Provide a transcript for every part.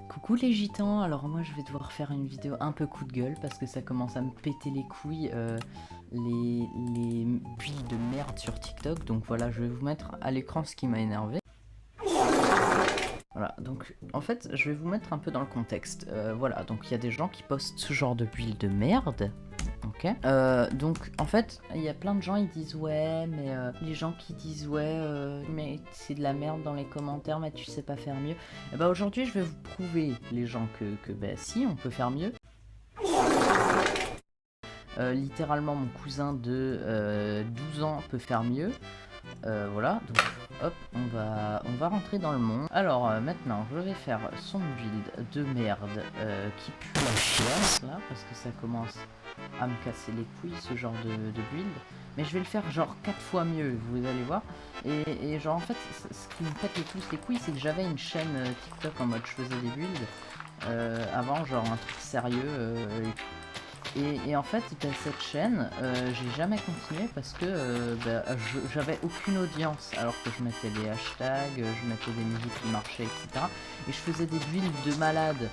Coucou les gitans, alors moi je vais devoir faire une vidéo un peu coup de gueule parce que ça commence à me péter les couilles les builds de merde sur TikTok. Donc voilà, je vais vous mettre à l'écran ce qui m'a énervé. Voilà, donc en fait je vais vous mettre un peu dans le contexte. Voilà, donc il y a des gens qui postent ce genre de build de merde. Ok. Donc en fait, il y a plein de gens ils disent ouais, mais les gens qui disent ouais, mais c'est de la merde dans les commentaires, mais tu sais pas faire mieux. Et bah aujourd'hui, je vais vous prouver les gens que bah si, on peut faire mieux. Littéralement, mon cousin de 12 ans peut faire mieux. Voilà, donc hop, on va rentrer dans le monde. Alors maintenant, je vais faire son build de merde qui pue la chiasse là, parce que ça commence à me casser les couilles ce genre de build. Mais je vais le faire genre 4 fois mieux, vous allez voir. Et genre en fait, ce qui me pète le plus les couilles, c'est que j'avais une chaîne TikTok en mode je faisais des builds avant, genre un truc sérieux et en fait, cette chaîne, j'ai jamais continué parce que j'avais aucune audience. Alors que je mettais des hashtags, je mettais des musiques qui marchaient, etc. Et je faisais des builds de malade.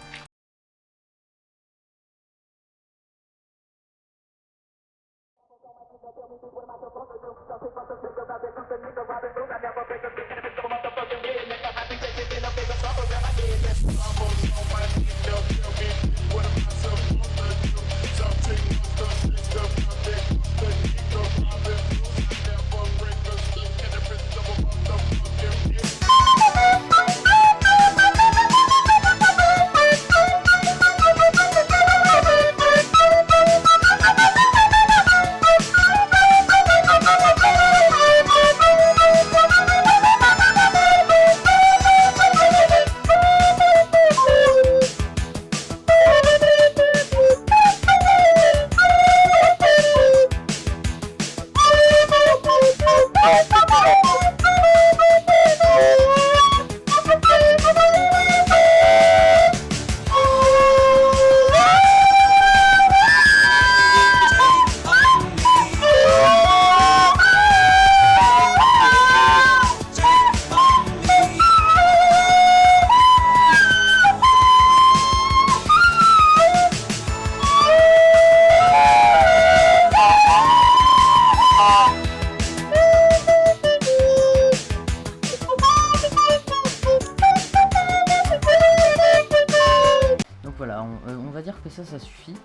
Voilà, on va dire que ça suffit. De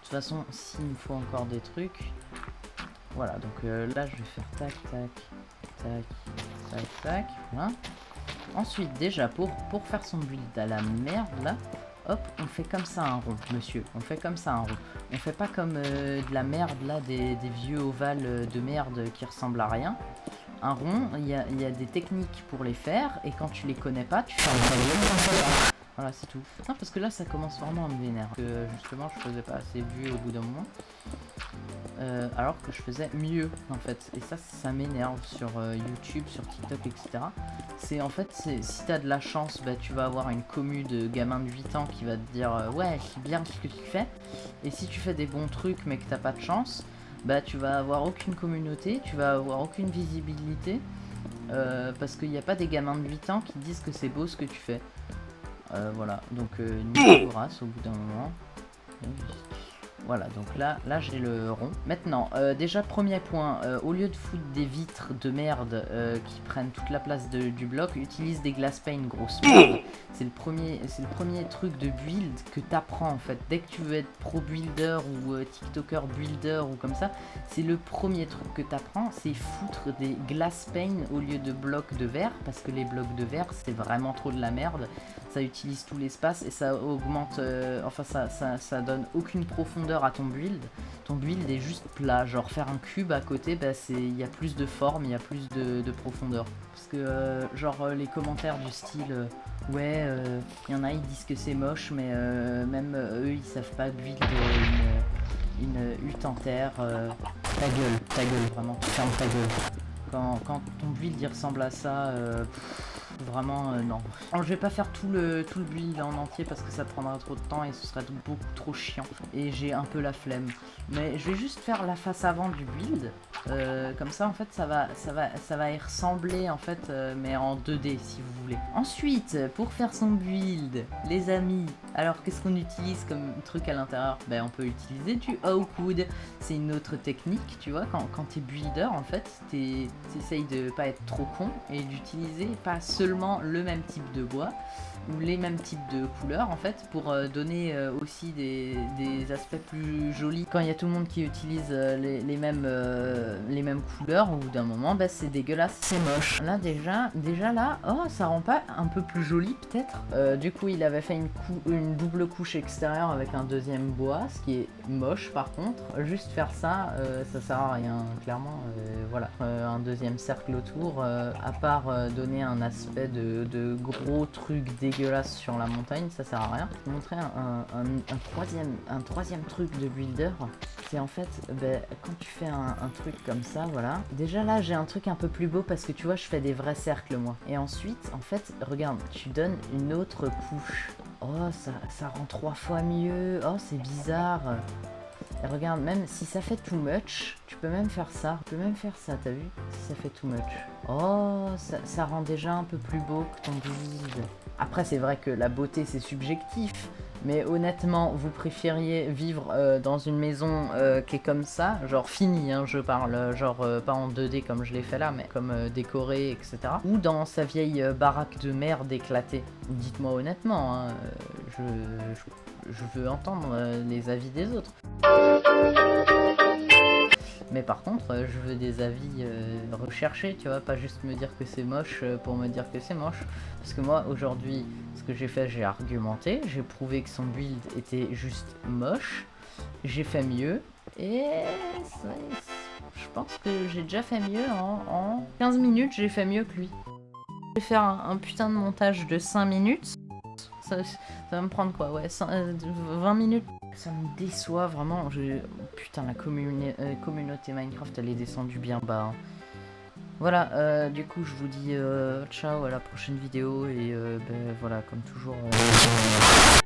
toute façon, s'il me faut encore des trucs, voilà. Donc là, je vais faire tac, tac, tac, tac, tac. Voilà. Ensuite, déjà pour faire son build à la merde là, hop, on fait comme ça un rond, monsieur. On fait comme ça un rond. On fait pas comme de la merde là, des vieux ovales de merde qui ressemblent à rien. Un rond, il y a des techniques pour les faire, et quand tu les connais pas, tu fais un. Voilà, c'est tout. Non, parce que là, ça commence vraiment à me vénérer. Justement, je faisais pas assez vu au bout d'un moment. Alors que je faisais mieux, en fait. Et ça m'énerve sur YouTube, sur TikTok, etc. C'est en fait, si t'as de la chance, bah, tu vas avoir une commu de gamins de 8 ans qui va te dire ouais, c'est bien ce que tu fais. Et si tu fais des bons trucs, mais que t'as pas de chance, bah, tu vas avoir aucune communauté, tu vas avoir aucune visibilité. Parce qu'il n'y a pas des gamins de 8 ans qui disent que c'est beau ce que tu fais. Voilà, donc niveau race au bout d'un moment. Voilà, donc là j'ai le rond. Maintenant, déjà premier point, au lieu de foutre des vitres de merde qui prennent toute la place du bloc, utilise des glass pane grosse merde. C'est le premier truc de build que t'apprends en fait. Dès que tu veux être pro builder ou TikToker builder ou comme ça, c'est le premier truc que t'apprends, c'est foutre des glass pane au lieu de blocs de verre, parce que les blocs de verre c'est vraiment trop de la merde. Ça utilise tout l'espace et ça augmente, enfin ça donne aucune profondeur à ton build. Ton build est juste plat, genre faire un cube à côté, bah il y a plus de forme, il y a plus de profondeur. Parce que genre les commentaires du style ouais, il y en a ils disent que c'est moche, mais même eux ils savent pas build une hutte en terre. Ta gueule, vraiment, tu fermes ta gueule. Quand ton build il ressemble à ça, Vraiment, non. Alors, je vais pas faire tout le build en entier parce que ça prendra trop de temps et ce serait beaucoup trop chiant. Et j'ai un peu la flemme. Mais je vais juste faire la face avant du build. Comme ça, en fait, ça va y ressembler, en fait, mais en 2D, si vous voulez. Ensuite, pour faire son build, les amis, alors qu'est-ce qu'on utilise comme truc à l'intérieur? Ben, on peut utiliser du Oakwood. C'est une autre technique, tu vois, quand t'es builder, en fait, t'essayes de pas être trop con et d'utiliser pas seulement le même type de bois ou les mêmes types de couleurs, en fait, pour donner aussi des aspects plus jolis. Quand il y a tout le monde qui utilise les mêmes couleurs, au bout d'un moment, bah, c'est dégueulasse, c'est moche. Là déjà là, oh, ça rend pas un peu plus joli peut-être. Du coup, il avait fait une double couche extérieure avec un deuxième bois, ce qui est moche par contre. Juste faire ça, ça sert à rien, clairement. Voilà, un deuxième cercle autour, à part donner un aspect de gros trucs dégueulasses sur la montagne, ça sert à rien. Je vais vous montrer un troisième truc de builder. C'est en fait, ben, quand tu fais un truc comme ça, voilà. Déjà là, j'ai un truc un peu plus beau parce que tu vois, je fais des vrais cercles moi. Et ensuite, en fait, regarde, tu donnes une autre couche. Oh, ça rend 3 fois mieux. Oh, c'est bizarre. Et regarde, même si ça fait too much, tu peux même faire ça. Tu peux même faire ça, t'as vu? Si ça fait too much. Oh, ça rend déjà un peu plus beau que ton build. Après, c'est vrai que la beauté, c'est subjectif. Mais honnêtement, vous préfériez vivre dans une maison qui est comme ça, genre finie, hein, je parle, genre pas en 2D comme je l'ai fait là, mais comme décorée, etc. Ou dans sa vieille baraque de merde éclatée. Dites-moi honnêtement, hein, je veux entendre les avis des autres. Mais par contre, je veux des avis recherchés, tu vois, pas juste me dire que c'est moche pour me dire que c'est moche. Parce que moi, aujourd'hui, ce que j'ai fait, j'ai argumenté, j'ai prouvé que son build était juste moche, j'ai fait mieux, et je pense que j'ai déjà fait mieux en 15 minutes, j'ai fait mieux que lui. Je vais faire un putain de montage de 5 minutes, ça va me prendre quoi, ouais, 20 minutes. Ça me déçoit vraiment, putain la communauté Minecraft elle est descendue bien bas. Hein. Voilà, du coup je vous dis ciao à la prochaine vidéo et ben, voilà comme toujours...